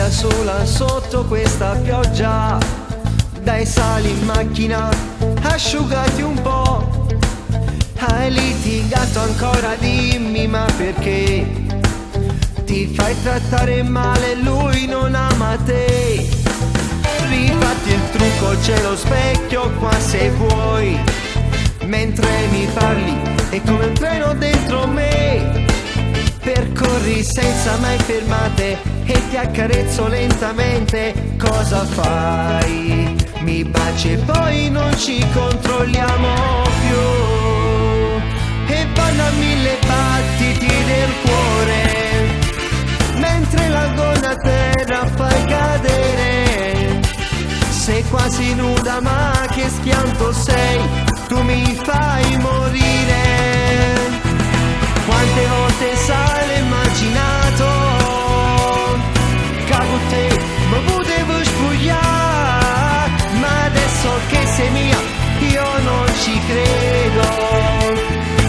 da sola sotto questa pioggia. Dai, sali in macchina, asciugati un po'. Hai litigato ancora, dimmi ma perché? Ti fai trattare male, lui non ama te. Rifatti il trucco, c'è lo specchio qua se vuoi. Mentre mi parli è come un treno dentro me. Percorri senza mai fermate e ti accarezzo lentamente. Cosa fai? Mi baci e poi non ci controlliamo più. E vanno a 1000 battiti del cuore, mentre la gonna a terra fai cadere. Sei quasi nuda ma che schianto sei, tu mi fai morire. Quante volte sai immaginato cago te, ma potevo spogliare. Ma adesso che sei mia io non ci credo.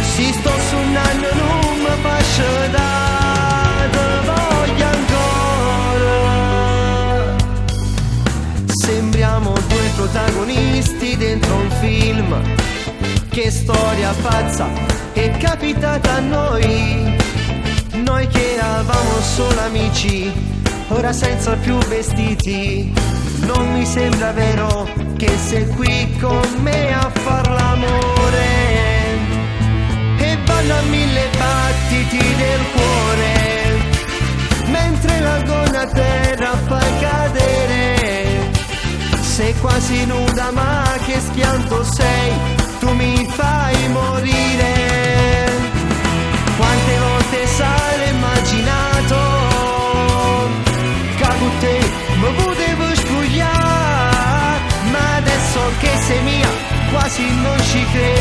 Si sto suonando non mi faccio dare, voglio ancora. Sembriamo due protagonisti dentro un film. Che storia pazza è capitata a noi. Noi che eravamo solo amici, ora senza più vestiti. Non mi sembra vero che sei qui con me a far l'amore. E vanno a 1000 battiti del cuore, mentre la gonna a terra fai cadere. Sei quasi nuda ma che schianto sei, tu mi fai morire. Quante volte sai immaginato cago te, ma potevo spogliare. Ma adesso che sei mia quasi non ci credo.